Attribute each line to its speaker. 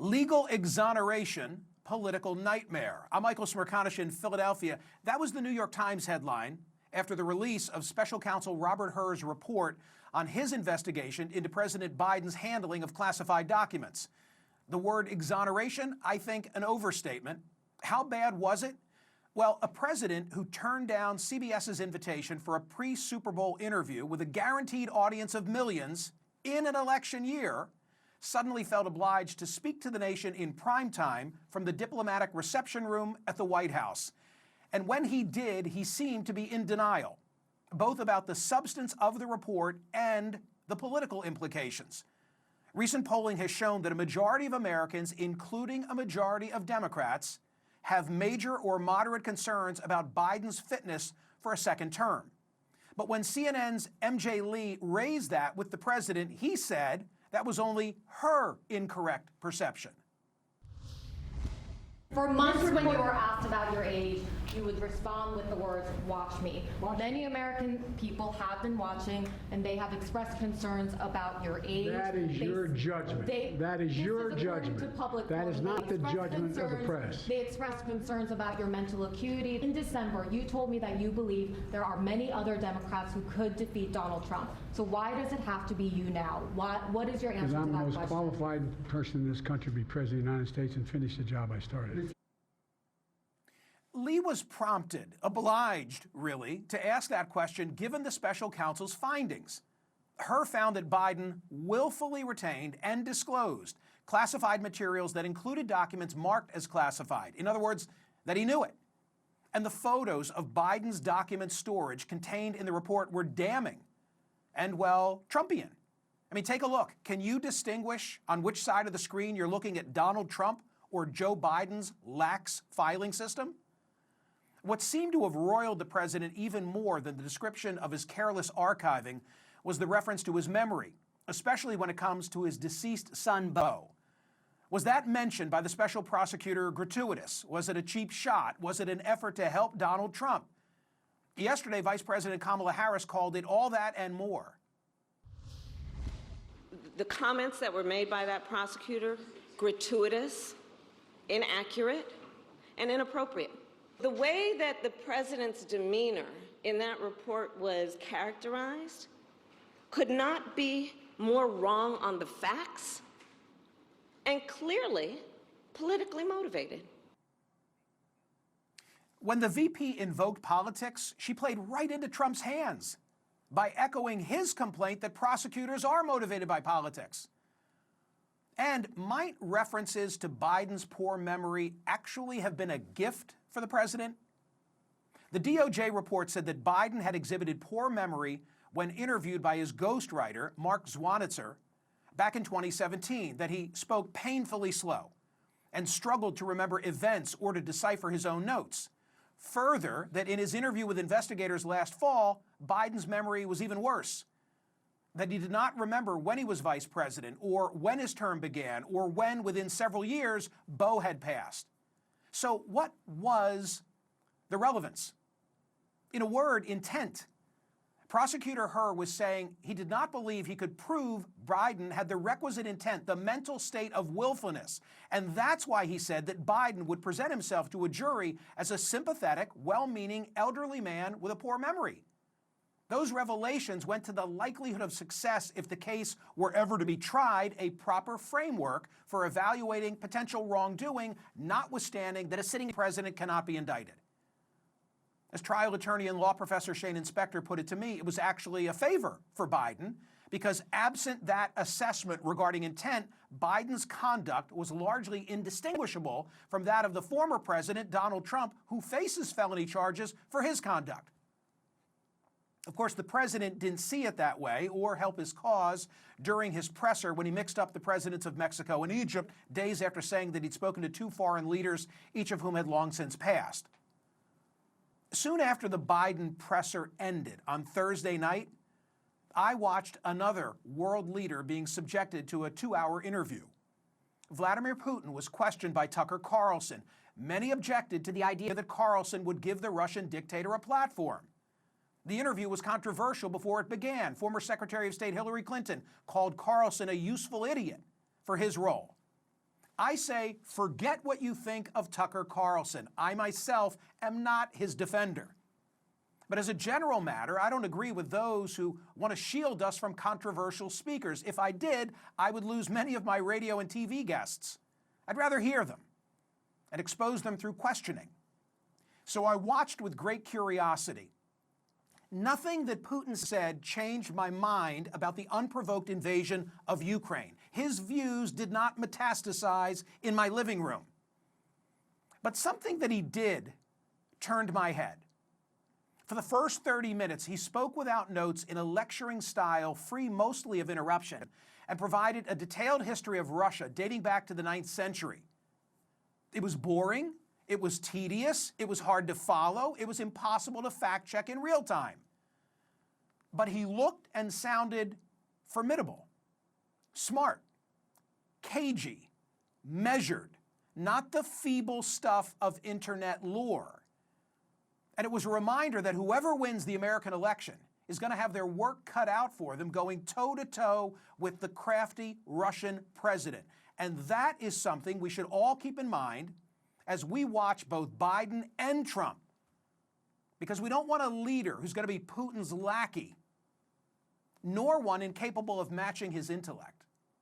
Speaker 1: Legal exoneration, political nightmare. I'm Michael Smerconish in Philadelphia. That was the New York Times headline after the release of Special Counsel Robert Hur's report on his investigation into President Biden's handling of classified documents. The word exoneration, I think, an overstatement. How bad was it? Well, a president who turned down CBS's invitation for a pre-Super Bowl interview with a guaranteed audience of millions in an election year suddenly felt obliged to speak to the nation in prime time from the diplomatic reception room at the White House. And when he did, he seemed to be in denial, both about the substance of the report and the political implications. Recent polling has shown that a majority of Americans, including a majority of Democrats, have major or moderate concerns about Biden's fitness for a second term. But when CNN's MJ Lee raised that with the president, he said that was only her incorrect perception.
Speaker 2: For months when you were asked about your age, you would respond with the words, "Watch me." Many American people have been watching, and they have expressed concerns about your age.
Speaker 3: That is your judgment. That is your judgment. That is not the judgment of the press.
Speaker 2: They expressed concerns about your mental acuity. In December, you told me that you believe there are many other Democrats who could defeat Donald Trump. So why does it have to be you now? What is your answer to that question?
Speaker 3: Because I'm the most qualified person in this country to be President of the United States and finish the job I started.
Speaker 1: Lee was prompted, obliged, really, to ask that question given the special counsel's findings. Hur found that Biden willfully retained and disclosed classified materials that included documents marked as classified. In other words, that he knew it. And the photos of Biden's document storage contained in the report were damning and, well, Trumpian. I mean, take a look. Can you distinguish on which side of the screen you're looking at Donald Trump or Joe Biden's lax filing system? What seemed to have roiled the president even more than the description of his careless archiving was the reference to his memory, especially when it comes to his deceased son, Beau. Was that mentioned by the special prosecutor gratuitous? Was it a cheap shot? Was it an effort to help Donald Trump? Yesterday, Vice President Kamala Harris called it all that and more.
Speaker 4: The comments that were made by that prosecutor, gratuitous, inaccurate, and inappropriate. The way that the president's demeanor in that report was characterized could not be more wrong on the facts and clearly politically motivated.
Speaker 1: When the VP invoked politics, she played right into Trump's hands by echoing his complaint that prosecutors are motivated by politics. And might references to Biden's poor memory actually have been a gift for the president? The DOJ report said that Biden had exhibited poor memory when interviewed by his ghostwriter, Mark Zwanitzer, back in 2017, that he spoke painfully slow and struggled to remember events or to decipher his own notes. Further, that in his interview with investigators last fall, Biden's memory was even worse, that he did not remember when he was vice president or when his term began or when, within several years, Beau had passed. So what was the relevance? In a word, intent. Prosecutor Hur was saying he did not believe he could prove Biden had the requisite intent, the mental state of willfulness. And that's why he said that Biden would present himself to a jury as a sympathetic, well-meaning elderly man with a poor memory. Those revelations went to the likelihood of success if the case were ever to be tried, a proper framework for evaluating potential wrongdoing, notwithstanding that a sitting president cannot be indicted. As trial attorney and law professor Shane Inspector put it to me, it was actually a favor for Biden because absent that assessment regarding intent, Biden's conduct was largely indistinguishable from that of the former president, Donald Trump, who faces felony charges for his conduct. Of course, the president didn't see it that way or help his cause during his presser when he mixed up the presidents of Mexico and Egypt days after saying that he'd spoken to two foreign leaders, each of whom had long since passed. Soon after the Biden presser ended on Thursday night, I watched another world leader being subjected to a 2-hour interview. Vladimir Putin was questioned by Tucker Carlson. Many objected to the idea that Carlson would give the Russian dictator a platform. The interview was controversial before it began. Former Secretary of State Hillary Clinton called Carlson a useful idiot for his role. I say, forget what you think of Tucker Carlson. I myself am not his defender. But as a general matter, I don't agree with those who want to shield us from controversial speakers. If I did, I would lose many of my radio and TV guests. I'd rather hear them and expose them through questioning. So I watched with great curiosity. Nothing that Putin said changed my mind about the unprovoked invasion of Ukraine. His views did not metastasize in my living room. But something that he did turned my head. For the first 30 minutes, he spoke without notes in a lecturing style, free mostly of interruption, and provided a detailed history of Russia dating back to the 9th century. It was boring, it was tedious, it was hard to follow, it was impossible to fact-check in real time. But he looked and sounded formidable, smart, cagey, measured, not the feeble stuff of internet lore. And it was a reminder that whoever wins the American election is going to have their work cut out for them going toe-to-toe with the crafty Russian president. And that is something we should all keep in mind as we watch both Biden and Trump. Because we don't want a leader who's going to be Putin's lackey, nor one incapable of matching his intellect.